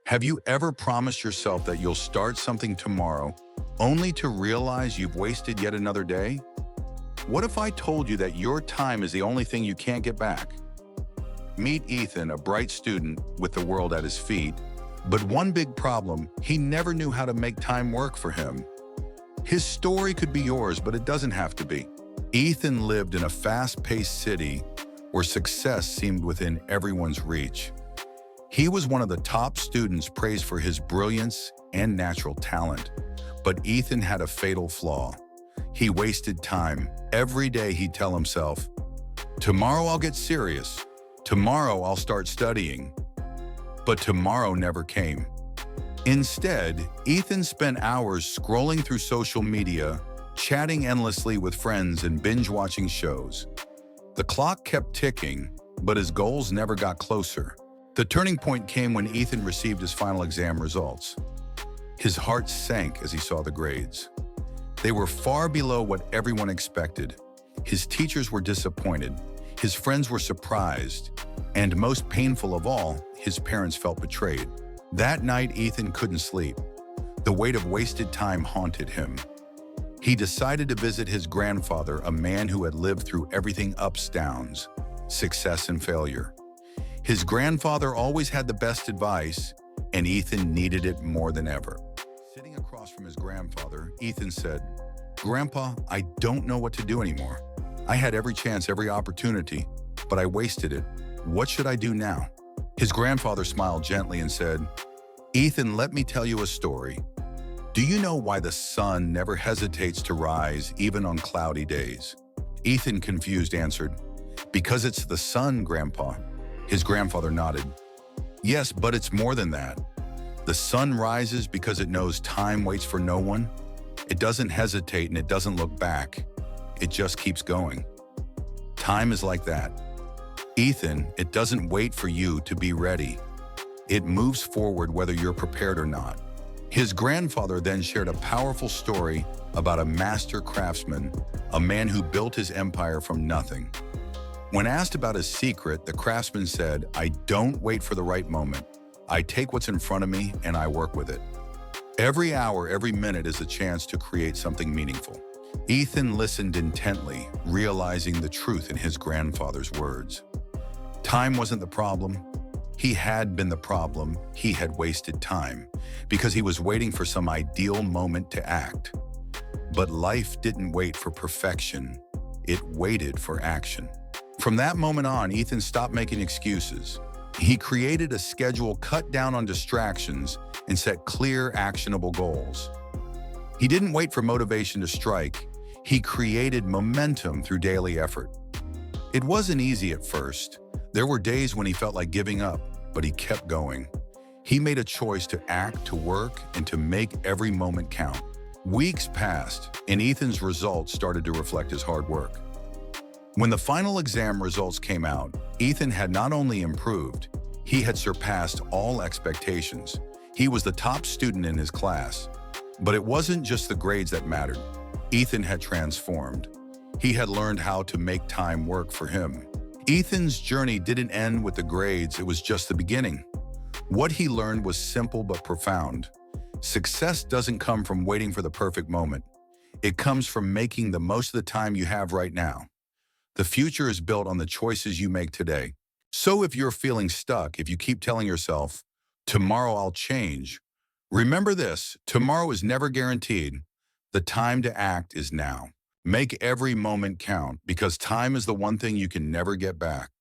Have you ever promised yourself that you'll start something tomorrow, only to realize you've wasted yet another day? What if I told you that your time is the only thing you can't get back? Meet Ethan, a bright student with the world at his feet, but one big problem, he never knew how to make time work for him. His story could be yours, but it doesn't have to be. Ethan lived in a fast-paced city where success seemed within everyone's reach. He was one of the top students praised for his brilliance and natural talent. But Ethan had a fatal flaw. He wasted time. Every day he'd tell himself, "Tomorrow I'll get serious. Tomorrow I'll start studying." But tomorrow never came. Instead, Ethan spent hours scrolling through social media, chatting endlessly with friends and binge-watching shows. The clock kept ticking, but his goals never got closer. The turning point came when Ethan received his final exam results. His heart sank as he saw the grades. They were far below what everyone expected. His teachers were disappointed, his friends were surprised, and most painful of all, his parents felt betrayed. That night, Ethan couldn't sleep. The weight of wasted time haunted him. He decided to visit his grandfather, a man who had lived through everything ups, downs, success and failure. His grandfather always had the best advice, and Ethan needed it more than ever. Sitting across from his grandfather, Ethan said, "Grandpa, I don't know what to do anymore. I had every chance, every opportunity, but I wasted it. What should I do now?" His grandfather smiled gently and said, "Ethan, let me tell you a story. Do you know why the sun never hesitates to rise even on cloudy days?" Ethan, confused, answered, "Because it's the sun, Grandpa." His grandfather nodded. "Yes, but it's more than that. The sun rises because it knows time waits for no one. It doesn't hesitate and it doesn't look back. It just keeps going. Time is like that. Ethan, it doesn't wait for you to be ready. It moves forward whether you're prepared or not." His grandfather then shared a powerful story about a master craftsman, a man who built his empire from nothing. When asked about his secret, the craftsman said, "I don't wait for the right moment. I take what's in front of me and I work with it. Every hour, every minute is a chance to create something meaningful." Ethan listened intently, realizing the truth in his grandfather's words. Time wasn't the problem. He had been the problem. He had wasted time because he was waiting for some ideal moment to act. But life didn't wait for perfection. It waited for action. From that moment on, Ethan stopped making excuses. He created a schedule, cut down on distractions, and set clear, actionable goals. He didn't wait for motivation to strike. He created momentum through daily effort. It wasn't easy at first. There were days when he felt like giving up, but he kept going. He made a choice to act, to work, and to make every moment count. Weeks passed, and Ethan's results started to reflect his hard work. When the final exam results came out, Ethan had not only improved, he had surpassed all expectations. He was the top student in his class. But it wasn't just the grades that mattered. Ethan had transformed. He had learned how to make time work for him. Ethan's journey didn't end with the grades, it was just the beginning. What he learned was simple but profound. Success doesn't come from waiting for the perfect moment. It comes from making the most of the time you have right now. The future is built on the choices you make today. So if you're feeling stuck, if you keep telling yourself, "Tomorrow I'll change," remember this: tomorrow is never guaranteed. The time to act is now. Make every moment count, because time is the one thing you can never get back.